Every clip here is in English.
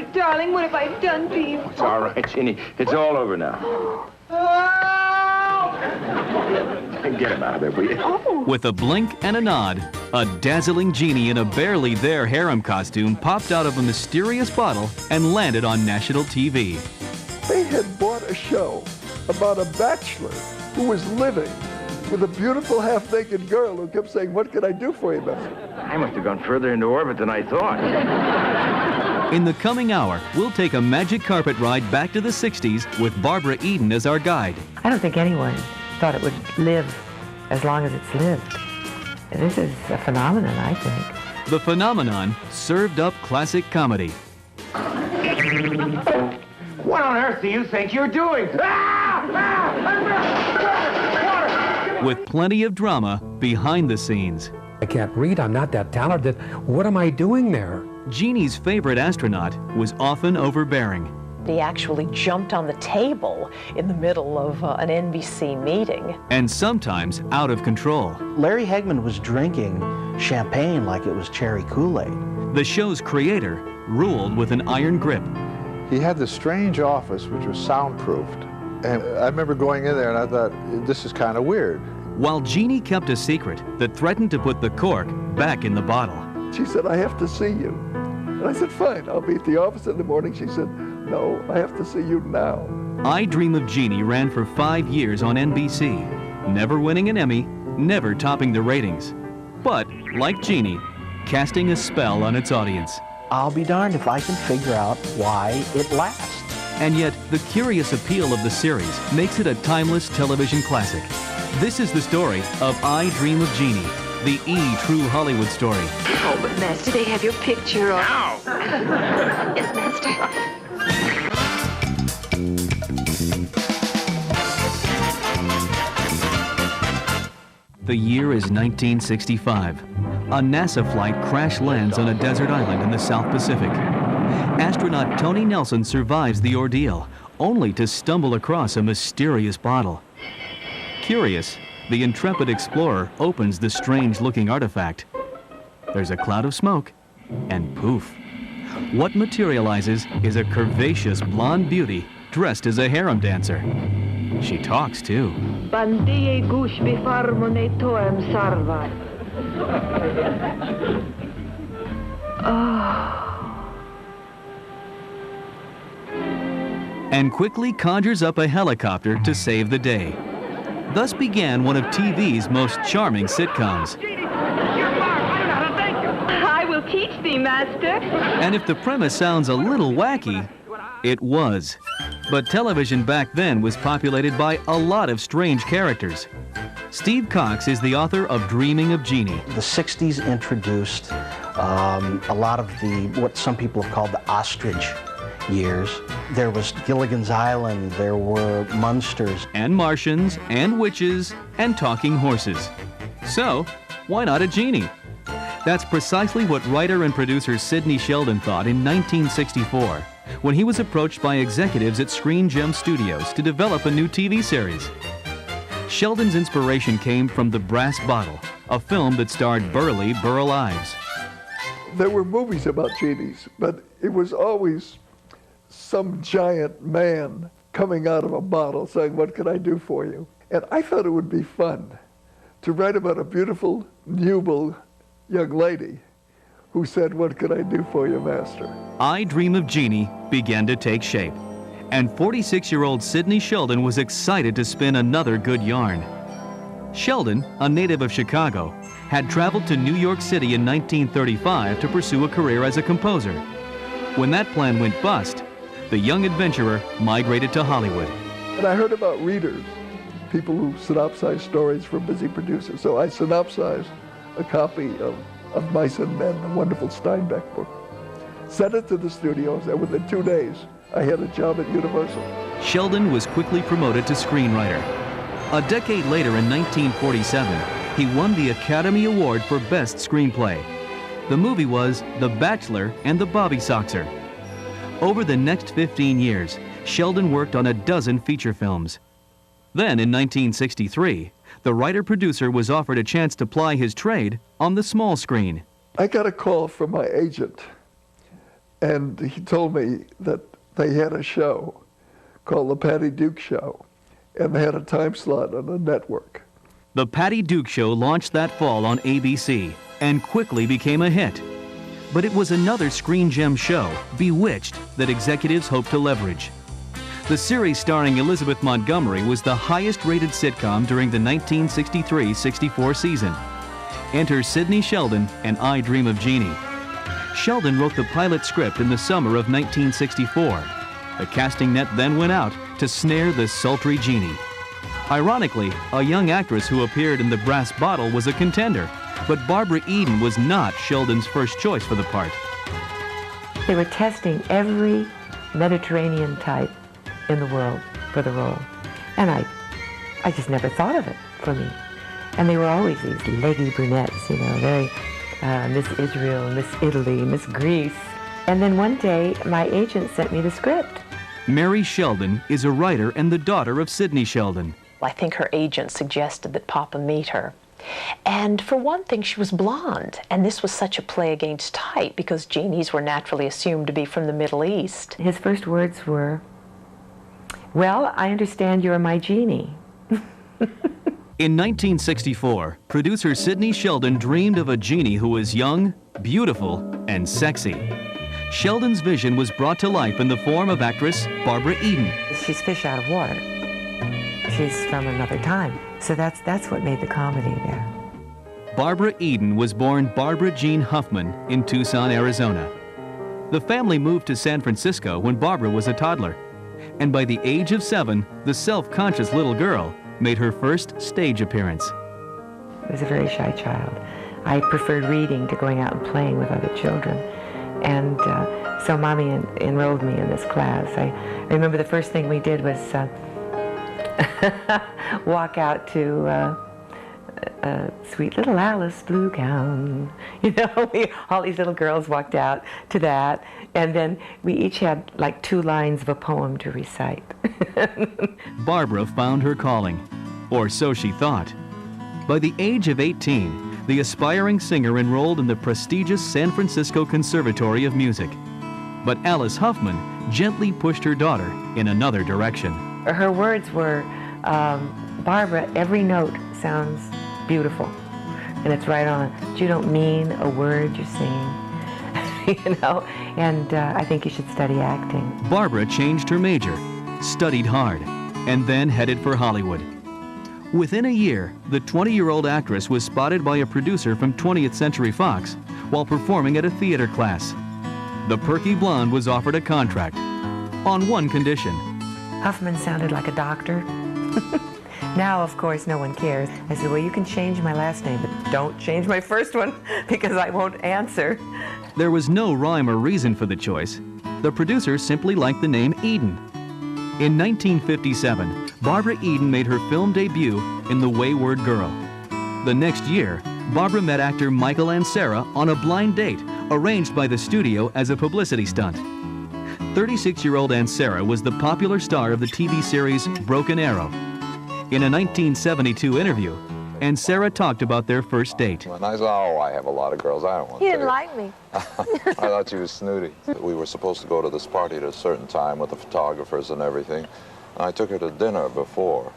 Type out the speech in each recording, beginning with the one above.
Master, darling, what have I done to you? It's all right, Jeannie. It's all over now. Get him out of there, will you? Oh. With a blink and a nod, a dazzling genie in a barely there harem costume popped out of a mysterious bottle and landed on national TV. They had bought a show about a bachelor who was living with a beautiful half-naked girl who kept saying, "What can I do for you, Master?" I must have gone further into orbit than I thought. In the coming hour, we'll take a magic carpet ride back to the 60s with Barbara Eden as our guide. I don't think anyone thought it would live as long as it's lived. This is a phenomenon, I think. The phenomenon served up classic comedy. What on earth do you think you're doing? With plenty of drama behind the scenes. I can't read, I'm not that talented. What am I doing there? Jeannie's favorite astronaut was often overbearing. He actually jumped on the table in the middle of an NBC meeting. And sometimes out of control. Larry Hagman was drinking champagne like it was cherry Kool-Aid. The show's creator ruled with an iron grip. He had this strange office which was soundproofed. And I remember going in there and I thought, this is kind of weird. While Jeannie kept a secret that threatened to put the cork back in the bottle. She said, "I have to see you." And I said, "Fine, I'll be at the office in the morning." She said, "No, I have to see you now." I Dream of Jeannie ran for 5 years on NBC, never winning an Emmy, never topping the ratings. But, like Jeannie, casting a spell on its audience. I'll be darned if I can figure out why it lasts. And yet, the curious appeal of the series makes it a timeless television classic. This is the story of I Dream of Jeannie, the true Hollywood story. Oh, but Master, they have your picture on. Ow! Yes, Master. The year is 1965. A NASA flight crash lands on a desert island in the South Pacific. Astronaut Tony Nelson survives the ordeal, only to stumble across a mysterious bottle. Curious, the intrepid explorer opens the strange-looking artifact. There's a cloud of smoke, and poof. What materializes is a curvaceous blonde beauty dressed as a harem dancer. She talks, too. And quickly conjures up a helicopter to save the day. Thus began one of TV's most charming sitcoms. I will teach thee, Master. And if the premise sounds a little wacky, it was. But television back then was populated by a lot of strange characters. Steve Cox is the author of Dreaming of Jeannie. The 60s introduced a lot of what some people have called the ostrich years. There was Gilligan's Island, there were Munsters. And Martians, and witches, and talking horses. So, why not a genie? That's precisely what writer and producer Sidney Sheldon thought in 1964, when he was approached by executives at Screen Gem Studios to develop a new TV series. Sheldon's inspiration came from The Brass Bottle, a film that starred burly Burl Ives. There were movies about genies, but it was always some giant man coming out of a bottle saying, "What can I do for you?" And I thought it would be fun to write about a beautiful, nubile young lady who said, "What can I do for you, Master?" I Dream of Jeannie began to take shape, and 46-year-old Sidney Sheldon was excited to spin another good yarn. Sheldon, a native of Chicago, had traveled to New York City in 1935 to pursue a career as a composer. When that plan went bust, the young adventurer migrated to Hollywood. And I heard about readers, people who synopsize stories for busy producers. So I synopsized a copy of Mice and Men, a wonderful Steinbeck book, sent it to the studios, and within 2 days, I had a job at Universal. Sheldon was quickly promoted to screenwriter. A decade later, in 1947, he won the Academy Award for Best Screenplay. The movie was The Bachelor and the Bobby Soxer. Over the next 15 years, Sheldon worked on a dozen feature films. Then, in 1963, the writer-producer was offered a chance to ply his trade on the small screen. I got a call from my agent And he told me that they had a show called The Patty Duke Show, and they had a time slot on the network. The Patty Duke Show launched that fall on ABC and quickly became a hit. But it was another screen gem show, Bewitched, that executives hoped to leverage. The series starring Elizabeth Montgomery was the highest-rated sitcom during the 1963-64 season. Enter Sidney Sheldon and I Dream of Jeannie. Sheldon wrote the pilot script in the summer of 1964. The casting net then went out to snare the sultry Jeannie. Ironically, a young actress who appeared in The Brass Bottle was a contender, but Barbara Eden was not Sheldon's first choice for the part. They were testing every Mediterranean type in the world for the role. And I just never thought of it for me. And they were always these leggy brunettes, you know, very Miss Israel, Miss Italy, Miss Greece. And then one day, my agent sent me the script. Mary Sheldon is a writer and the daughter of Sidney Sheldon. I think her agent suggested that Papa meet her. And for one thing, she was blonde, and this was such a play against type because Jeannies were naturally assumed to be from the Middle East. His first words were, "Well, I understand you're my Jeannie." In 1964, producer Sidney Sheldon dreamed of a Jeannie who was young, beautiful, and sexy. Sheldon's vision was brought to life in the form of actress Barbara Eden. She's fish out of water. She's from another time. So that's what made the comedy there. Barbara Eden was born Barbara Jean Huffman in Tucson, Arizona. The family moved to San Francisco when Barbara was a toddler. And by the age of 7, the self-conscious little girl made her first stage appearance. I was a very shy child. I preferred reading to going out and playing with other children. And so Mommy enrolled me in this class. I remember the first thing we did was walk out to Sweet Little Alice Blue Gown. You know, all these little girls walked out to that, and then we each had like 2 lines of a poem to recite. Barbara found her calling, or so she thought. By the age of 18, the aspiring singer enrolled in the prestigious San Francisco Conservatory of Music. But Alice Huffman gently pushed her daughter in another direction. Her words were, "Barbara, every note sounds beautiful, and it's right on. You don't mean a word you're singing." You know, and I think you should study acting. Barbara changed her major, studied hard, and then headed for Hollywood. Within a year, the 20-year-old actress was spotted by a producer from 20th Century Fox while performing at a theater class. The perky blonde was offered a contract on one condition. Huffman sounded like a doctor. Now, of course, no one cares. I said, "Well, you can change my last name, but don't change my first one because I won't answer." There was no rhyme or reason for the choice. The producer simply liked the name Eden. In 1957, Barbara Eden made her film debut in The Wayward Girl. The next year, Barbara met actor Michael Ansara on a blind date arranged by the studio as a publicity stunt. 36-year-old Ansara was the popular star of the TV series Broken Arrow. In a 1972 interview, Ansara talked about their first date. And I said, "Oh, I have a lot of girls. I don't want to." He didn't like me. I thought she was snooty. We were supposed to go to this party at a certain time with the photographers and everything. And I took her to dinner before,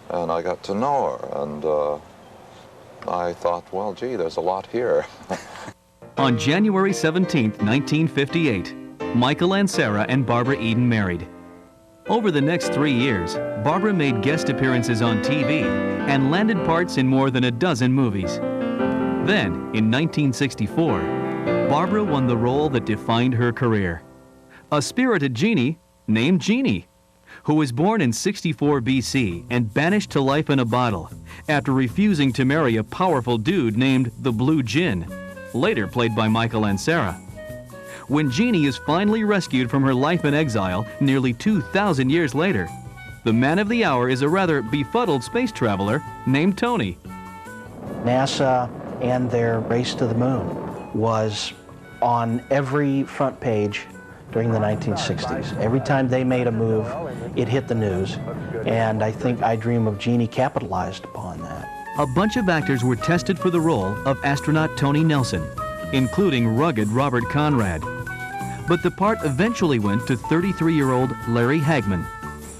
and I got to know her, and I thought, well, gee, there's a lot here. On January 17, 1958, Michael Ansara and Barbara Eden married. Over the next 3 years, Barbara made guest appearances on TV and landed parts in more than a dozen movies. Then, in 1964, Barbara won the role that defined her career. A spirited Jeannie named Jeannie, who was born in 64 BC and banished to life in a bottle after refusing to marry a powerful dude named the Blue Djinn, later played by Michael Ansara. When Jeannie is finally rescued from her life in exile nearly 2,000 years later, the man of the hour is a rather befuddled space traveler named Tony. NASA and their race to the moon was on every front page during the 1960s. Every time they made a move, it hit the news, and I think I Dream of Jeannie capitalized upon that. A bunch of actors were tested for the role of astronaut Tony Nelson, including rugged Robert Conrad. But the part eventually went to 33-year-old Larry Hagman.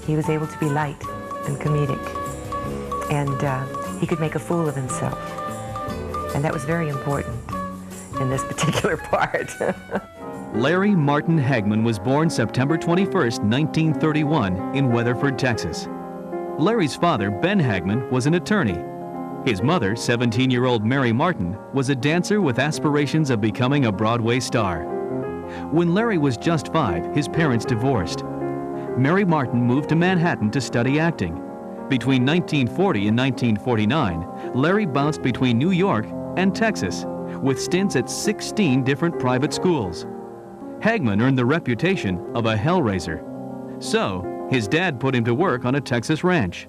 He was able to be light and comedic, and he could make a fool of himself. And that was very important in this particular part. Larry Martin Hagman was born September 21st, 1931 in Weatherford, Texas. Larry's father, Ben Hagman, was an attorney. His mother, 17-year-old Mary Martin, was a dancer with aspirations of becoming a Broadway star. When Larry was just 5, his parents divorced. Mary Martin moved to Manhattan to study acting. Between 1940 and 1949, Larry bounced between New York and Texas, with stints at 16 different private schools. Hagman earned the reputation of a hellraiser. So, his dad put him to work on a Texas ranch.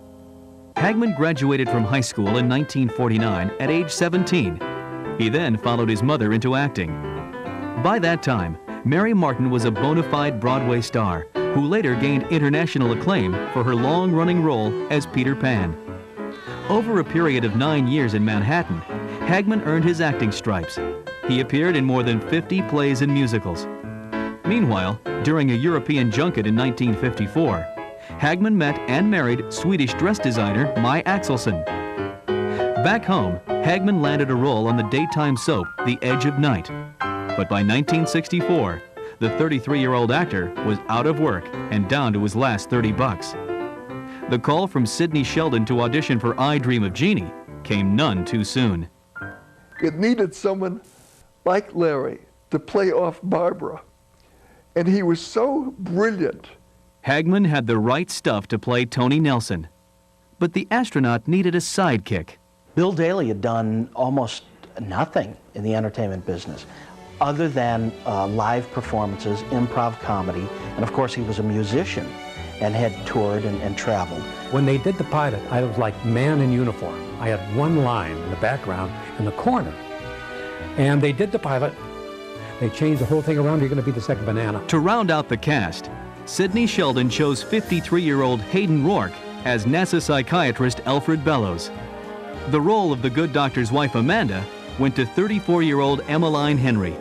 Hagman graduated from high school in 1949 at age 17. He then followed his mother into acting. By that time, Mary Martin was a bona fide Broadway star who later gained international acclaim for her long-running role as Peter Pan. Over a period of 9 years in Manhattan, Hagman earned his acting stripes. He appeared in more than 50 plays and musicals. Meanwhile, during a European junket in 1954, Hagman met and married Swedish dress designer Mai Axelsson. Back home, Hagman landed a role on the daytime soap The Edge of Night. But by 1964, the 33-year-old actor was out of work and down to his last $30. The call from Sidney Sheldon to audition for I Dream of Jeannie came none too soon. It needed someone like Larry to play off Barbara. And he was so brilliant. Hagman had the right stuff to play Tony Nelson. But the astronaut needed a sidekick. Bill Daly had done almost nothing in the entertainment business other than live performances, improv comedy, and of course he was a musician and had toured and traveled. When they did the pilot, I was like man in uniform. I had one line in the background in the corner. And they did the pilot. They changed the whole thing around. You're going to be the second banana. To round out the cast, Sidney Sheldon chose 53-year-old Hayden Rourke as NASA psychiatrist Alfred Bellows. The role of the good doctor's wife Amanda went to 34-year-old Emmeline Henry.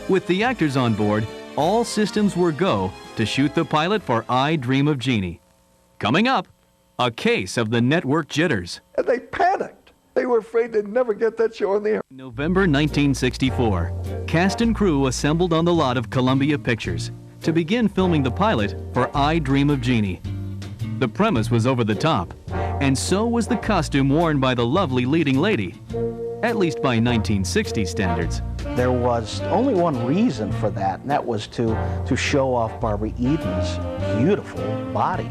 With the actors on board, all systems were go to shoot the pilot for I Dream of Jeannie. Coming up, a case of the network jitters. And they panicked. They were afraid they'd never get that show on the air. November 1964, cast and crew assembled on the lot of Columbia Pictures to begin filming the pilot for I Dream of Jeannie. The premise was over the top, and so was the costume worn by the lovely leading lady, at least by 1960 standards. There was only one reason for that, and that was to show off Barbara Eden's beautiful body.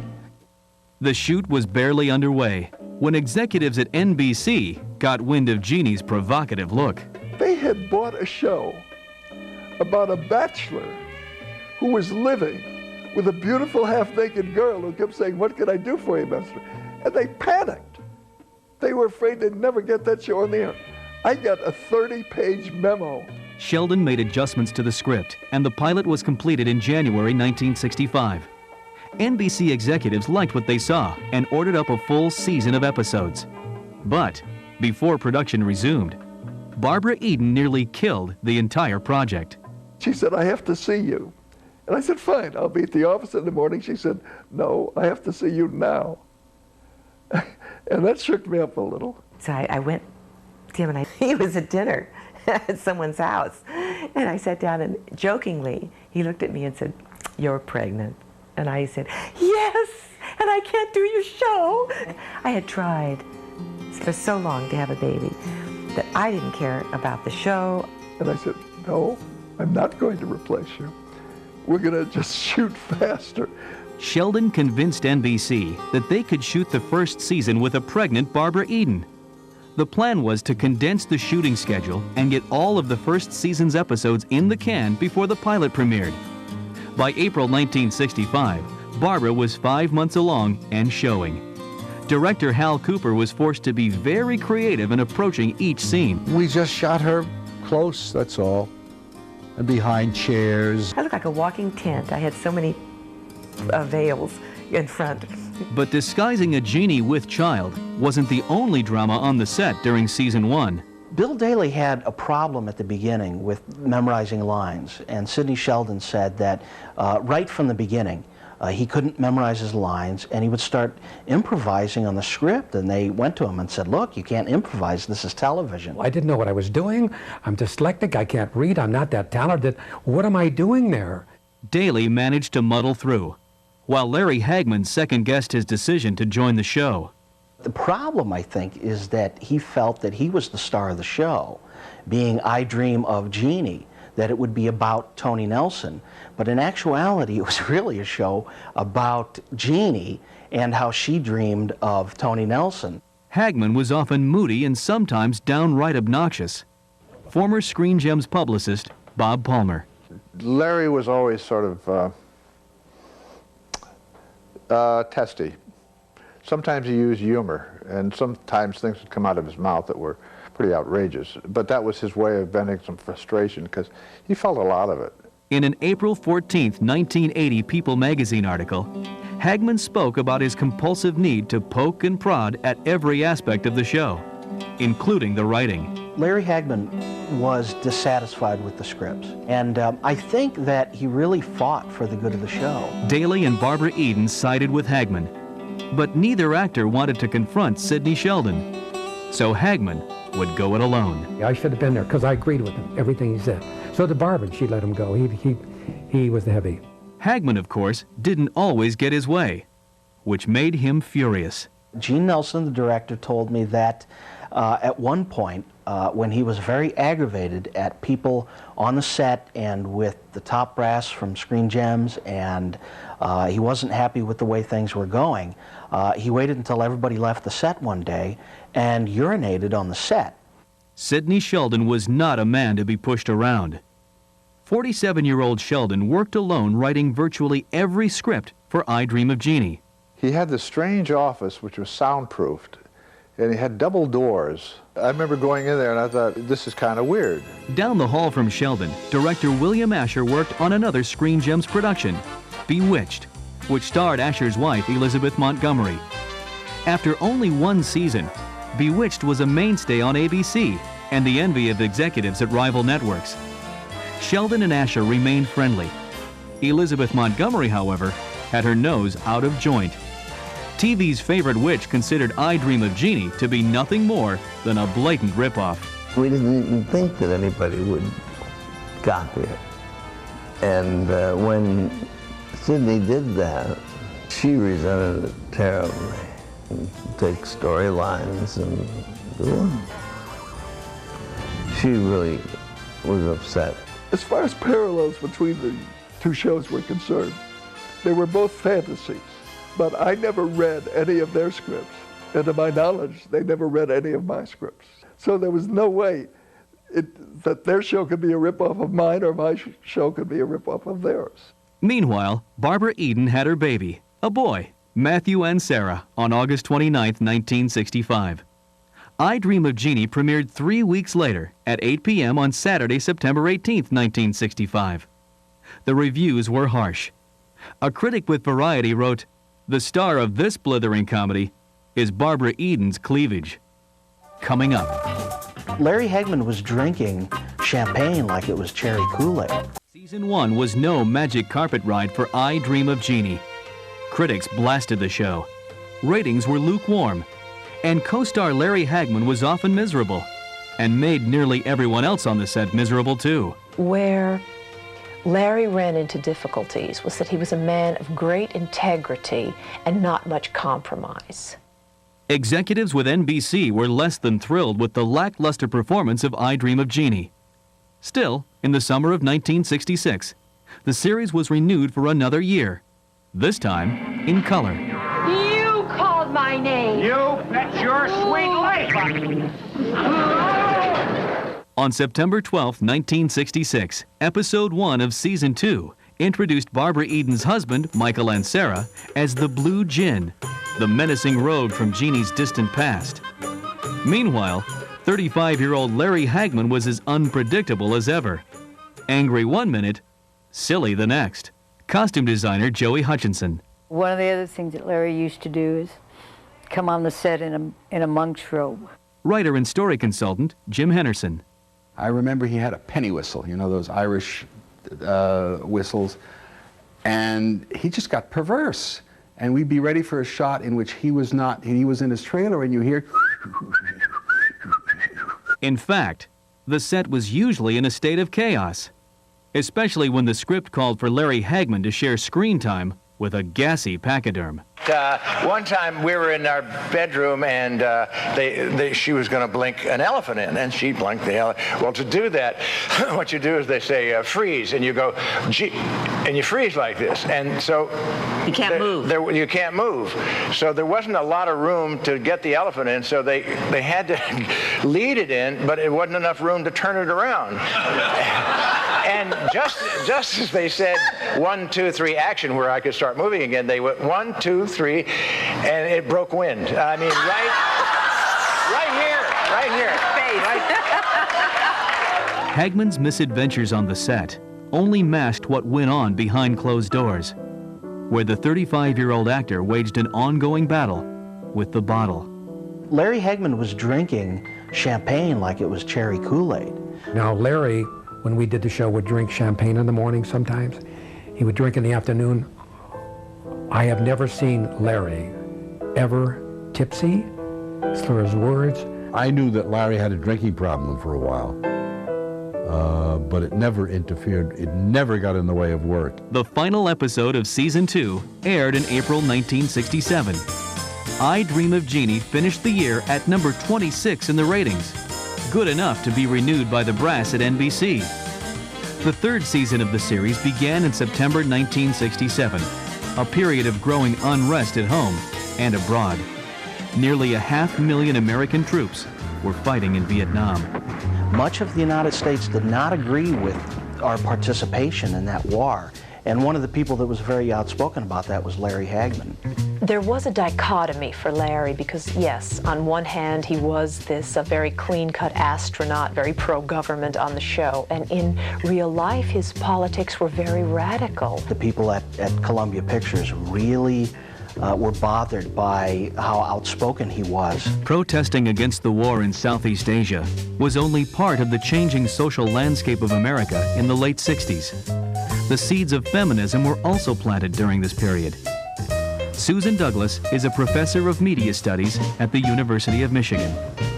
The shoot was barely underway when executives at NBC got wind of Jeannie's provocative look. They had bought a show about a bachelor who was living with a beautiful half-naked girl who kept saying, "What can I do for you, master?" And they panicked. They were afraid they'd never get that show on the air. I got a 30-page memo. Sheldon made adjustments to the script, and the pilot was completed in January 1965. NBC executives liked what they saw and ordered up a full season of episodes. But before production resumed, Barbara Eden nearly killed the entire project. She said, "I have to see you." And I said, "Fine, I'll be at the office in the morning." She said, "No, I have to see you now." And that shook me up a little. So I went, Tim and I, he was at dinner at someone's house. And I sat down and jokingly, he looked at me and said, "You're pregnant." And I said, "Yes, and I can't do your show." I had tried for so long to have a baby that I didn't care about the show. And I said, "No, I'm not going to replace you. We're going to just shoot faster." Sheldon convinced NBC that they could shoot the first season with a pregnant Barbara Eden. The plan was to condense the shooting schedule and get all of the first season's episodes in the can before the pilot premiered. By April 1965, Barbara was 5 months along and showing. Director Hal Cooper was forced to be very creative in approaching each scene. We just shot her close, that's all, and behind chairs. I looked like a walking tent. I had so many veils in front. But disguising a Jeannie with child wasn't the only drama on the set during season 1. Bill Daley had a problem at the beginning with memorizing lines, and Sidney Sheldon said that right from the beginning, he couldn't memorize his lines, and he would start improvising on the script, and they went to him and said, look, you can't improvise, this is television. I didn't know what I was doing. I'm dyslexic, I can't read, I'm not that talented. What am I doing there? Daley managed to muddle through, while Larry Hagman second-guessed his decision to join the show. The problem, I think, is that he felt that he was the star of the show, being I Dream of Jeannie, that it would be about Tony Nelson. But in actuality, it was really a show about Jeannie and how she dreamed of Tony Nelson. Hagman was often moody and sometimes downright obnoxious. Former Screen Gems publicist Bob Palmer. Larry was always sort of testy. Sometimes he used humor, and sometimes things would come out of his mouth that were pretty outrageous. But that was his way of venting some frustration, because he felt a lot of it. In an April 14, 1980 People magazine article, Hagman spoke about his compulsive need to poke and prod at every aspect of the show, including the writing. Larry Hagman was dissatisfied with the scripts, and I think that he really fought for the good of the show. Daley and Barbara Eden sided with Hagman, but neither actor wanted to confront Sidney Sheldon, so Hagman would go it alone. I should have been there because I agreed with him, everything he said. So did Barbara, she let him go. He was the heavy. Hagman, of course, didn't always get his way, which made him furious. Gene Nelson, the director, told me that at one point, when he was very aggravated at people on the set and with the top brass from Screen Gems, and he wasn't happy with the way things were going, he waited until everybody left the set one day and urinated on the set. Sidney Sheldon was not a man to be pushed around. 47-year-old Sheldon worked alone writing virtually every script for I Dream of Jeannie. He had this strange office which was soundproofed, and he had double doors. I remember going in there and I thought, this is kind of weird. Down the hall from Sheldon, director William Asher worked on another Screen Gems production, Bewitched, which starred Asher's wife, Elizabeth Montgomery. After only one season, Bewitched was a mainstay on ABC and the envy of executives at rival networks. Sheldon and Asher remained friendly. Elizabeth Montgomery, however, had her nose out of joint. TV's favorite witch considered I Dream of Jeannie to be nothing more than a blatant ripoff. We didn't even think that anybody would copy it. And when Sidney did that, she resented it terribly. Take storylines and do them. She really was upset. As far as parallels between the two shows were concerned, they were both fantasies, but I never read any of their scripts. And to my knowledge, they never read any of my scripts. So there was no way that their show could be a ripoff of mine or my show could be a ripoff of theirs. Meanwhile, Barbara Eden had her baby, a boy, Matthew and Sarah, on August 29, 1965. I Dream of Jeannie premiered 3 weeks later at 8 p.m. on Saturday, September 18, 1965. The reviews were harsh. A critic with Variety wrote, "The star of this blithering comedy is Barbara Eden's cleavage." Coming up. Larry Hagman was drinking champagne like it was cherry Kool-Aid. Season 1 was no magic carpet ride for I Dream of Jeannie. Critics blasted the show. Ratings were lukewarm. And co-star Larry Hagman was often miserable and made nearly everyone else on the set miserable too. Where Larry ran into difficulties was that he was a man of great integrity and not much compromise. Executives with NBC were less than thrilled with the lackluster performance of I Dream of Jeannie. Still, in the summer of 1966, the series was renewed for another year, this time in color. You called my name. You bet your sweet life. On September 12, 1966, Episode 1 of Season 2 introduced Barbara Eden's husband, Michael and Sarah, as the Blue Djinn, the menacing rogue from Jeannie's distant past. Meanwhile, 35-year-old Larry Hagman was as unpredictable as ever. Angry one minute, silly the next. Costume designer Joey Hutchinson. One of the other things that Larry used to do is come on the set in a monk's robe. Writer and story consultant Jim Henderson. I remember he had a penny whistle, you know, those Irish whistles, and he just got perverse. And we'd be ready for a shot in which he was in his trailer, and you hear... In fact, the set was usually in a state of chaos, especially when the script called for Larry Hagman to share screen time with a gassy pachyderm. One time we were in our bedroom and she was going to blink an elephant in, and she blinked the elephant. Well, to do that, what you do is they say freeze, and you go, gee, and you freeze like this, and so you can't move. You can't move. So there wasn't a lot of room to get the elephant in, so they had to lead it in, but it wasn't enough room to turn it around. And just as they said 1, 2, 3 action, where I could start moving again, they went 1, 2, 3, and it broke wind. I mean, right here. Hagman's misadventures on the set only masked what went on behind closed doors, where the 35-year-old actor waged an ongoing battle with the bottle. Larry Hagman was drinking champagne like it was cherry Kool-Aid. Now, Larry, when we did the show, would drink champagne in the morning sometimes. He would drink in the afternoon. I have never seen Larry ever tipsy, slur his words. I knew that Larry had a drinking problem for a while, but it never interfered. It never got in the way of work. The final episode of Season 2 aired in April 1967. I Dream of Jeannie finished the year at number 26 in the ratings, good enough to be renewed by the brass at NBC. The third season of the series began in September 1967, a period of growing unrest at home and abroad. Nearly 500,000 American troops were fighting in Vietnam. Much of the United States did not agree with our participation in that war, and one of the people that was very outspoken about that was Larry Hagman. There was a dichotomy for Larry because, yes, on one hand, he was this very clean-cut astronaut, very pro-government on the show, and in real life, his politics were very radical. The people at Columbia Pictures really were bothered by how outspoken he was. Protesting against the war in Southeast Asia was only part of the changing social landscape of America in the late 60s. The seeds of feminism were also planted during this period. Susan Douglas is a professor of media studies at the University of Michigan.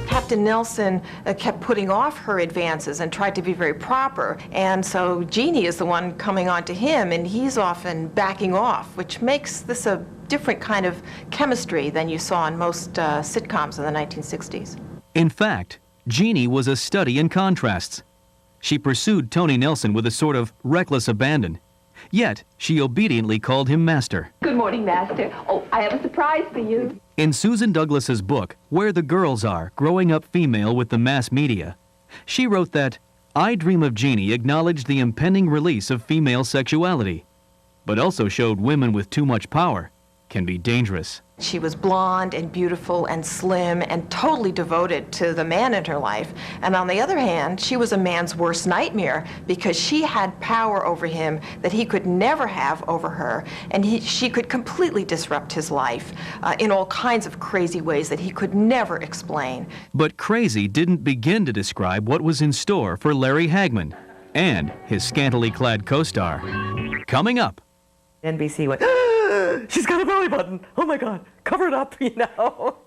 Captain Nelson kept putting off her advances and tried to be very proper, and so Jeannie is the one coming on to him, and he's often backing off, which makes this a different kind of chemistry than you saw in most sitcoms in the 1960s. In fact, Jeannie was a study in contrasts. She pursued Tony Nelson with a sort of reckless abandon. Yet, she obediently called him Master. Good morning, Master. Oh, I have a surprise for you. In Susan Douglas's book, Where the Girls Are, Growing Up Female with the Mass Media, she wrote that I Dream of Jeannie acknowledged the impending release of female sexuality, but also showed women with too much power can be dangerous. She was blonde and beautiful and slim and totally devoted to the man in her life. And on the other hand, she was a man's worst nightmare because she had power over him that he could never have over her. And she could completely disrupt his life in all kinds of crazy ways that he could never explain. But crazy didn't begin to describe what was in store for Larry Hagman and his scantily clad co-star. Coming up. NBC went, she's got a belly button. Oh my God, cover it up, you know.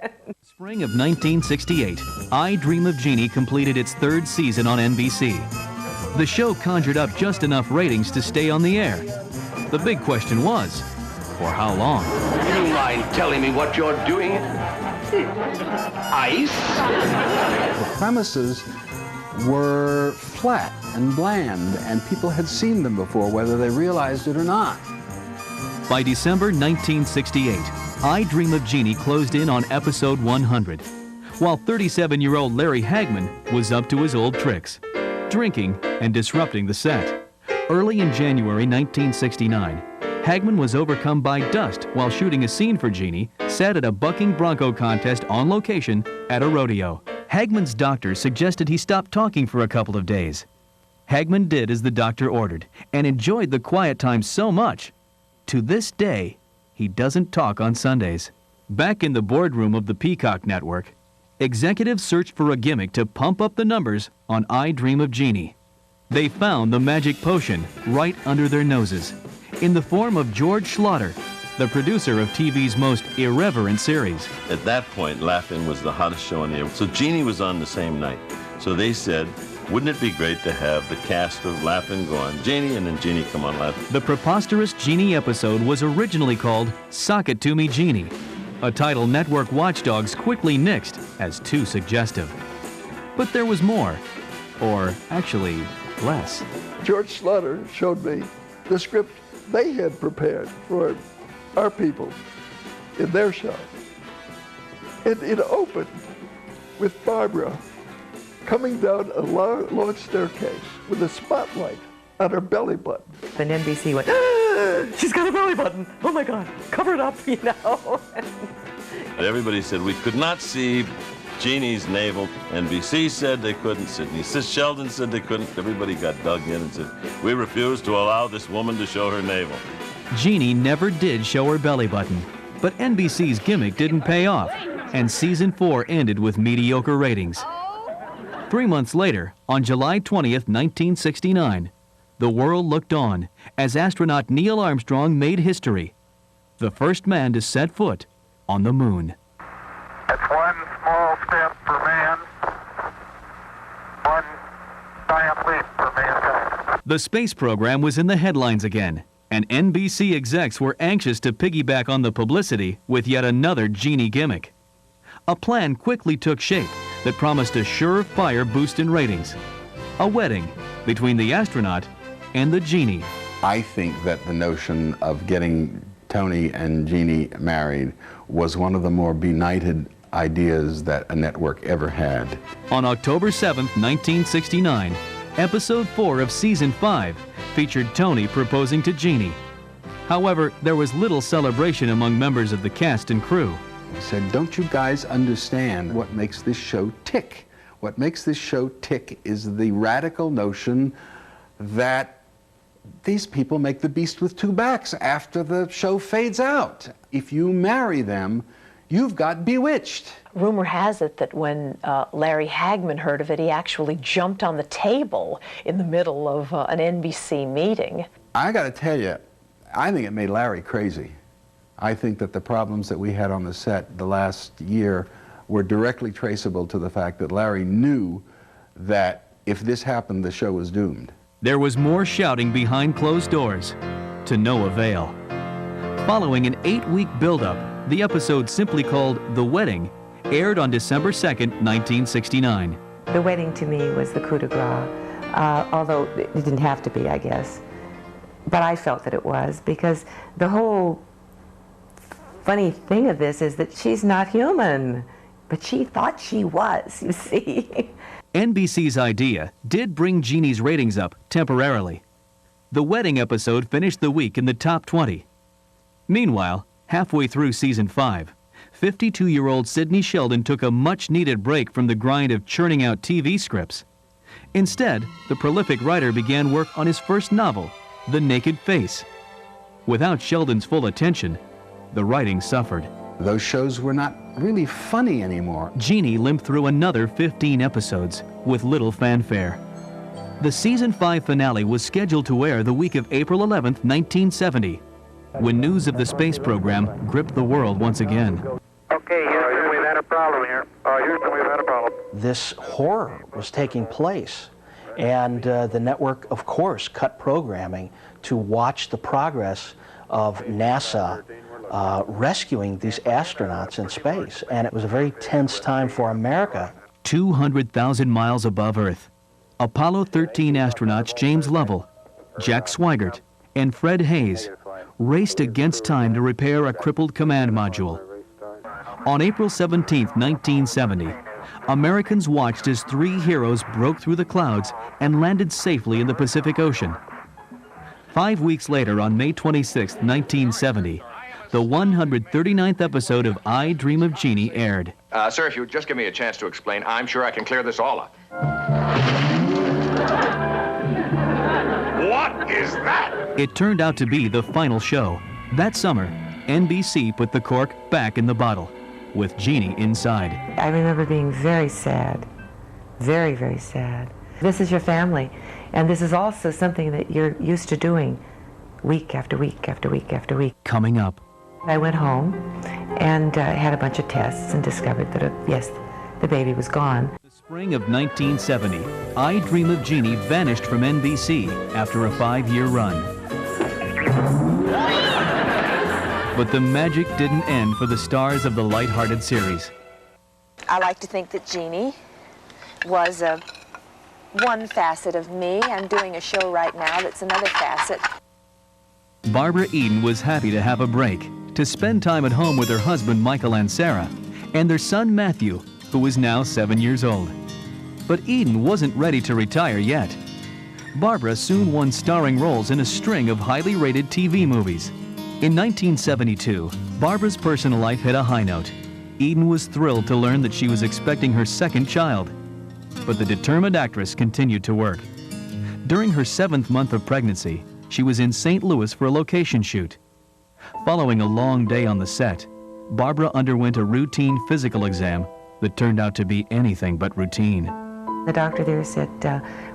Spring of 1968, I Dream of Jeannie completed its third season on NBC. The show conjured up just enough ratings to stay on the air. The big question was, for how long? You mind telling me what you're doing? Ice? The premises were flat and bland, and people had seen them before, whether they realized it or not. By December 1968, I Dream of Jeannie closed in on episode 100, while 37-year-old Larry Hagman was up to his old tricks, drinking and disrupting the set. Early in January 1969, Hagman was overcome by dust while shooting a scene for Jeannie set at a bucking bronco contest on location at a rodeo. Hagman's doctor suggested he stop talking for a couple of days. Hagman did as the doctor ordered and enjoyed the quiet time so much. To this day, he doesn't talk on Sundays. Back in the boardroom of the Peacock Network, executives searched for a gimmick to pump up the numbers on I Dream of Jeannie. They found the magic potion right under their noses, in the form of George Schlatter, the producer of TV's most irreverent series. At that point, Laugh-In was the hottest show on the air. So Jeannie was on the same night. So they said, wouldn't it be great to have the cast of Laugh-In go on Jeannie and then Jeannie come on Laugh-In? The preposterous Jeannie episode was originally called Sock It To Me Jeannie, a title network watchdogs quickly nixed as too suggestive. But there was more, or actually less. George Schlatter showed me the script they had prepared for our people in their show. And it opened with Barbara coming down a long staircase with a spotlight on her belly button. Then NBC went, ah, she's got a belly button. Oh my God, cover it up, you know. Everybody said we could not see Jeannie's navel. NBC said they couldn't. Sidney Sheldon said they couldn't. Everybody got dug in and said, we refuse to allow this woman to show her navel. Jeannie never did show her belly button, but NBC's gimmick didn't pay off, and season 4 ended with mediocre ratings. 3 months later, on July 20th, 1969, the world looked on as astronaut Neil Armstrong made history, the first man to set foot on the moon. It's one small step for man, one giant leap for mankind. The space program was in the headlines again, and NBC execs were anxious to piggyback on the publicity with yet another Jeannie gimmick. A plan quickly took shape that promised a surefire boost in ratings. A wedding between the astronaut and the Jeannie. I think that the notion of getting Tony and Jeannie married was one of the more benighted ideas that a network ever had. On October 7th, 1969, episode 4 of season 5 featured Tony proposing to Jeannie. However, there was little celebration among members of the cast and crew. He said, don't you guys understand what makes this show tick? What makes this show tick is the radical notion that these people make the beast with two backs after the show fades out. If you marry them, you've got bewitched. Rumor has it that when Larry Hagman heard of it, he actually jumped on the table in the middle of an NBC meeting. I got to tell you, I think it made Larry crazy. I think that the problems that we had on the set the last year were directly traceable to the fact that Larry knew that if this happened, the show was doomed. There was more shouting behind closed doors, to no avail. Following an 8-week build-up, the episode simply called The Wedding aired on December 2nd, 1969. The wedding to me was the coup de grace, although it didn't have to be, I guess. But I felt that it was, because the whole funny thing of this is that she's not human, but she thought she was, you see. NBC's idea did bring Jeannie's ratings up temporarily. The wedding episode finished the week in the top 20. Meanwhile, halfway through season 5, 52-year-old Sidney Sheldon took a much-needed break from the grind of churning out TV scripts. Instead, the prolific writer began work on his first novel, The Naked Face. Without Sheldon's full attention, the writing suffered. Those shows were not really funny anymore. Jeannie limped through another 15 episodes with little fanfare. The season 5 finale was scheduled to air the week of April 11th, 1970, when news of the space program gripped the world once again. Okay, Houston, we've had a problem here. Houston, we've had a problem. This horror was taking place, and the network, of course, cut programming to watch the progress of NASA rescuing these astronauts in space. And it was a very tense time for America. 200,000 miles above Earth, Apollo 13 astronauts James Lovell, Jack Swigert, and Fred Hayes raced against time to repair a crippled command module. On April 17, 1970, Americans watched as 3 heroes broke through the clouds and landed safely in the Pacific Ocean. 5 weeks later, on May 26, 1970, the 139th episode of I Dream of Jeannie aired. Sir, if you would just give me a chance to explain, I'm sure I can clear this all up. What is that? It turned out to be the final show. That summer, NBC put the cork back in the bottle. with Jeannie inside. I remember being very sad, very, very sad. This is your family, and this is also something that you're used to doing week after week after week after week. Coming up. I went home and had a bunch of tests and discovered that, yes, the baby was gone. The spring of 1970, I Dream of Jeannie vanished from NBC after a 5-year run. But the magic didn't end for the stars of the light-hearted series. I like to think that Jeannie was one facet of me. I'm doing a show right now that's another facet. Barbara Eden was happy to have a break, to spend time at home with her husband Michael and Sarah, and their son Matthew, who was now 7 years old. But Eden wasn't ready to retire yet. Barbara soon won starring roles in a string of highly rated TV movies. In 1972, Barbara's personal life hit a high note. Eden was thrilled to learn that she was expecting her second child. But the determined actress continued to work. During her 7th month of pregnancy, she was in St. Louis for a location shoot. Following a long day on the set, Barbara underwent a routine physical exam that turned out to be anything but routine. The doctor there said,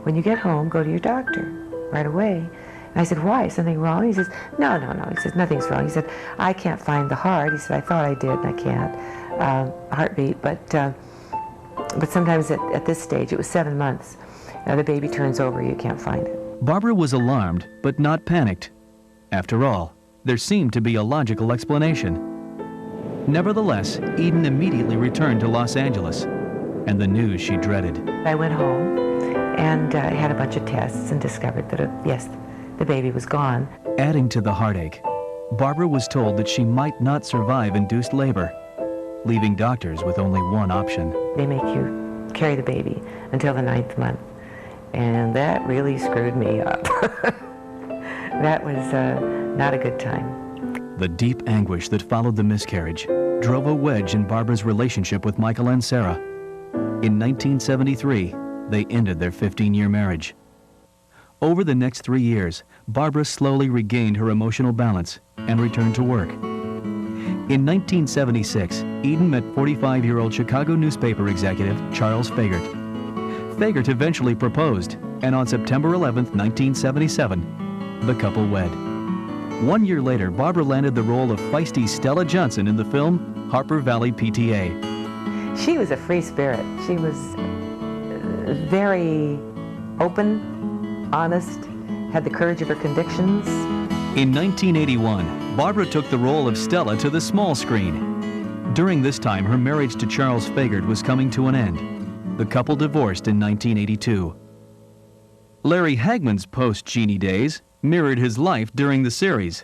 when you get home, go to your doctor right away. And I said, why? Something wrong? He says, no. He says, nothing's wrong. He said, I can't find the heart. He said, I thought I did, and I can't. Heartbeat, but sometimes at this stage, it was 7 months. The baby turns over, you can't find it. Barbara was alarmed, but not panicked. After all, there seemed to be a logical explanation. Nevertheless, Eden immediately returned to Los Angeles, and the news she dreaded. I went home and had a bunch of tests and discovered that, yes, the baby was gone. Adding to the heartache, Barbara was told that she might not survive induced labor, leaving doctors with only one option. They make you carry the baby until the 9th month, and that really screwed me up. That was not a good time. The deep anguish that followed the miscarriage drove a wedge in Barbara's relationship with Michael and Sarah. In 1973, they ended their 15-year marriage. Over the next 3 years, Barbara slowly regained her emotional balance and returned to work. In 1976, Eden met 45-year-old Chicago newspaper executive Charles Fagert. Fagert eventually proposed, and on September 11, 1977, the couple wed. 1 year later, Barbara landed the role of feisty Stella Johnson in the film Harper Valley PTA. She was a free spirit. She was very open, honest, had the courage of her convictions. In 1981, Barbara took the role of Stella to the small screen. During this time, her marriage to Charles Fagert was coming to an end. The couple divorced in 1982. Larry Hagman's post-Jeannie days mirrored his life during the series.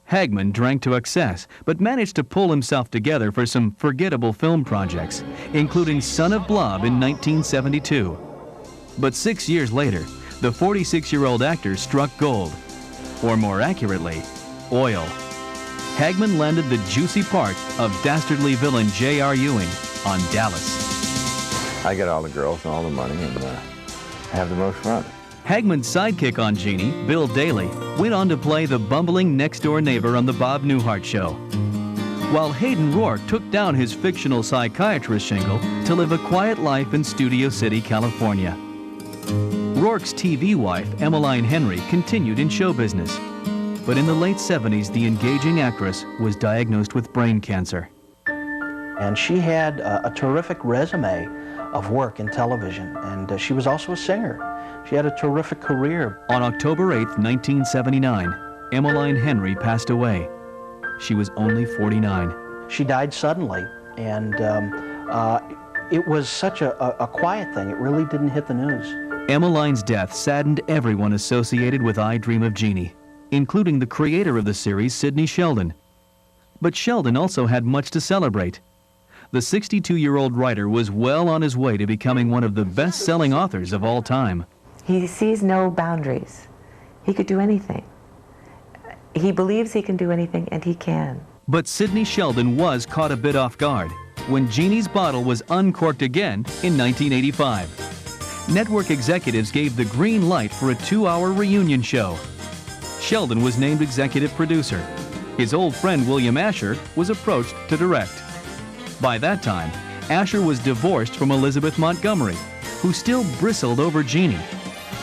Hagman drank to excess, but managed to pull himself together for some forgettable film projects, including Son of Blob in 1972. But 6 years later, the 46-year-old actor struck gold. Or more accurately, oil. Hagman landed the juicy part of dastardly villain J.R. Ewing on Dallas. I get all the girls and all the money and have the most fun. Hagman's sidekick on Jeannie, Bill Daly, went on to play the bumbling next-door neighbor on The Bob Newhart Show, while Hayden Rourke took down his fictional psychiatrist shingle to live a quiet life in Studio City, California. Rourke's TV wife, Emmeline Henry, continued in show business, but in the late 70s, the engaging actress was diagnosed with brain cancer. And she had a terrific resume of work in television, and she was also a singer. She had a terrific career. On October 8, 1979, Emmeline Henry passed away. She was only 49. She died suddenly, and it was such a quiet thing. It really didn't hit the news. Emmeline's death saddened everyone associated with I Dream of Jeannie, including the creator of the series, Sidney Sheldon. But Sheldon also had much to celebrate. The 62-year-old writer was well on his way to becoming one of the best-selling authors of all time. He sees no boundaries. He could do anything. He believes he can do anything, and he can. But Sidney Sheldon was caught a bit off guard when Jeannie's bottle was uncorked again in 1985. Network executives gave the green light for a 2-hour reunion show. Sheldon was named executive producer. His old friend William Asher was approached to direct. By that time, Asher was divorced from Elizabeth Montgomery, who still bristled over Jeannie,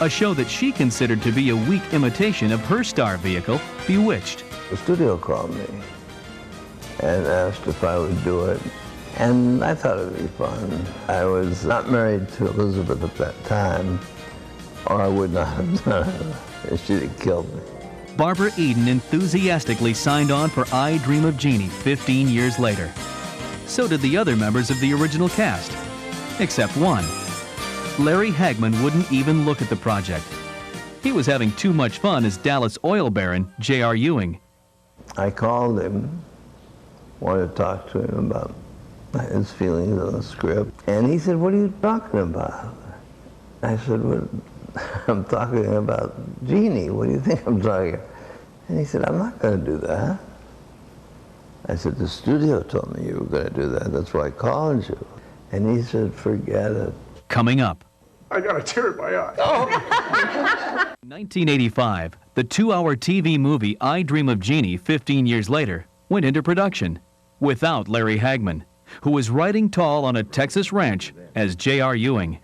a show that she considered to be a weak imitation of her star vehicle, Bewitched. The studio called me and asked if I would do it, and I thought it would be fun. I was not married to Elizabeth at that time, or I would not have done it. She'd have killed me. Barbara Eden enthusiastically signed on for I Dream of Jeannie 15 years later. So did the other members of the original cast, except one. Larry Hagman wouldn't even look at the project. He was having too much fun as Dallas oil baron J.R. Ewing. I called him, wanted to talk to him about his feelings on the script, and he said, "What are you talking about?" I said, "Well, I'm talking about Jeannie. What do you think I'm talking about?" And he said, "I'm not going to do that." I said, "The studio told me you were going to do that. That's why I called you." And he said, "Forget it." Coming up. I got a tear in my eye. In 1985, the 2-hour TV movie I Dream of Jeannie 15 years later went into production without Larry Hagman, who was riding tall on a Texas ranch as J.R. Ewing.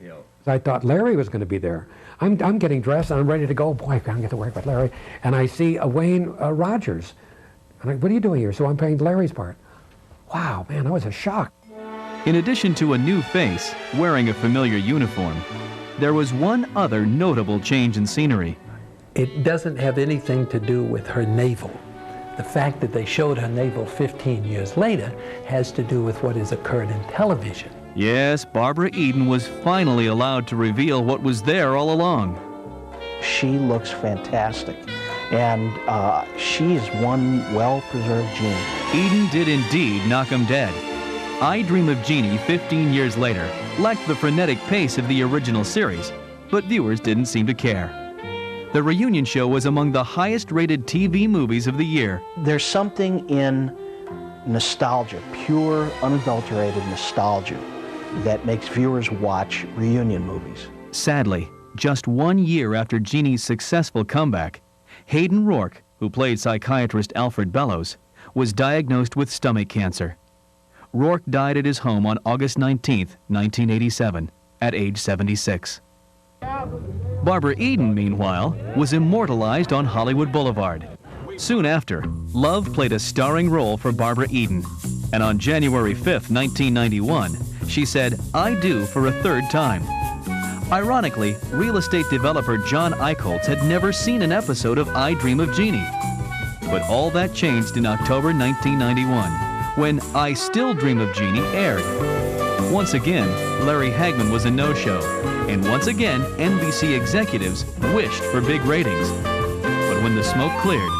I thought Larry was going to be there. I'm getting dressed and I'm ready to go. Boy, I'm going to get to work with Larry. And I see Wayne Rogers. And what are you doing here? So I'm playing Larry's part. Wow, man, that was a shock. In addition to a new face wearing a familiar uniform, there was one other notable change in scenery. It doesn't have anything to do with her navel. The fact that they showed her navel 15 years later has to do with what has occurred in television. Yes, Barbara Eden was finally allowed to reveal what was there all along. She looks fantastic, and she is one well-preserved Jeannie. Eden did indeed knock 'em dead. I Dream of Jeannie 15 years later lacked the frenetic pace of the original series, but viewers didn't seem to care. The reunion show was among the highest-rated TV movies of the year. There's something in nostalgia, pure, unadulterated nostalgia, that makes viewers watch reunion movies. Sadly, just 1 year after Jeannie's successful comeback, Hayden Rourke, who played psychiatrist Alfred Bellows, was diagnosed with stomach cancer. Rourke died at his home on August 19, 1987, at age 76. Barbara Eden, meanwhile, was immortalized on Hollywood Boulevard. Soon after, love played a starring role for Barbara Eden, and on January 5, 1991, she said, "I do" for a third time. Ironically, real estate developer John Eichholz had never seen an episode of I Dream of Jeannie. But all that changed in October 1991, when I Still Dream of Jeannie aired. Once again, Larry Hagman was a no-show, and once again, NBC executives wished for big ratings. But when the smoke cleared,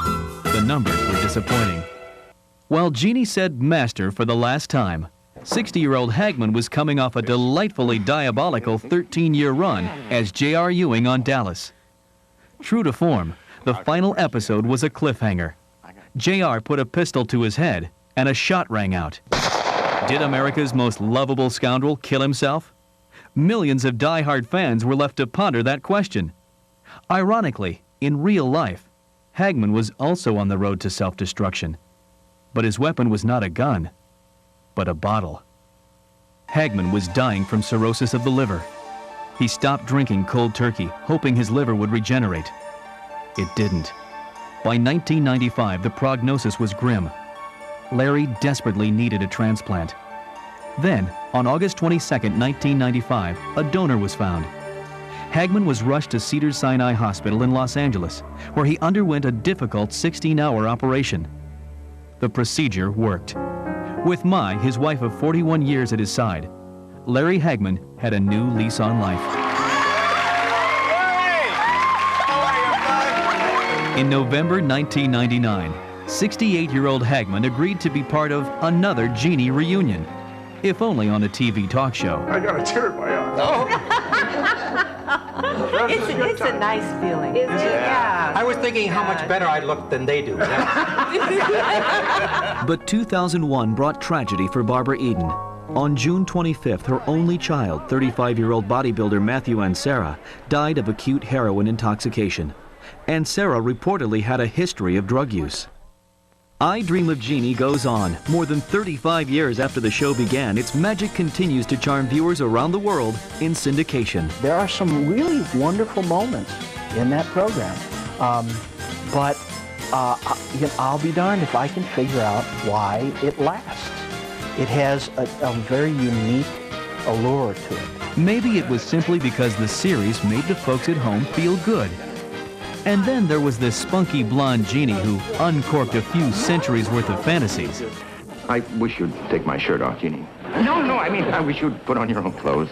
the numbers were disappointing. While Jeannie said master for the last time, 60-year-old Hagman was coming off a delightfully diabolical 13-year run as J.R. Ewing on Dallas. True to form, the final episode was a cliffhanger. J.R. put a pistol to his head, and a shot rang out. Did America's most lovable scoundrel kill himself? Millions of die-hard fans were left to ponder that question. Ironically, in real life, Hagman was also on the road to self-destruction. But his weapon was not a gun, but a bottle. Hagman was dying from cirrhosis of the liver. He stopped drinking cold turkey, hoping his liver would regenerate. It didn't. By 1995, the prognosis was grim. Larry desperately needed a transplant. Then, on August 22, 1995, a donor was found. Hagman was rushed to Cedars-Sinai Hospital in Los Angeles, where he underwent a difficult 16-hour operation. The procedure worked. With Mai, his wife of 41 years at his side, Larry Hagman had a new lease on life. In November 1999, 68-year-old Hagman agreed to be part of another Jeannie reunion, if only on a TV talk show. I got a tear in my eye. It's a nice feeling. Yeah. I was thinking how much better I looked than they do. But 2001 brought tragedy for Barbara Eden. On June 25th, her only child, 35-year-old bodybuilder Matthew Ansara, died of acute heroin intoxication. Ansara reportedly had a history of drug use. I Dream of Jeannie goes on. More than 35 years after the show began, its magic continues to charm viewers around the world in syndication. There are some really wonderful moments in that program, but I'll be darned if I can figure out why it lasts. It has a very unique allure to it. Maybe it was simply because the series made the folks at home feel good. And then there was this spunky blonde Jeannie who uncorked a few centuries worth of fantasies. I wish you'd take my shirt off, Jeannie. No, I mean, I wish you'd put on your own clothes.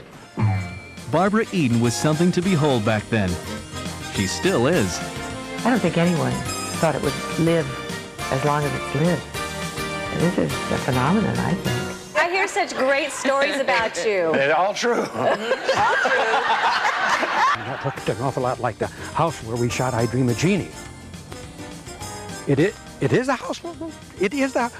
Barbara Eden was something to behold back then. She still is. I don't think anyone thought it would live as long as it's lived. And this is a phenomenon, I think. I hear such great stories about you. They're all true. All true. That looked an awful lot like the house where we shot I Dream of Jeannie. It is a house. It is the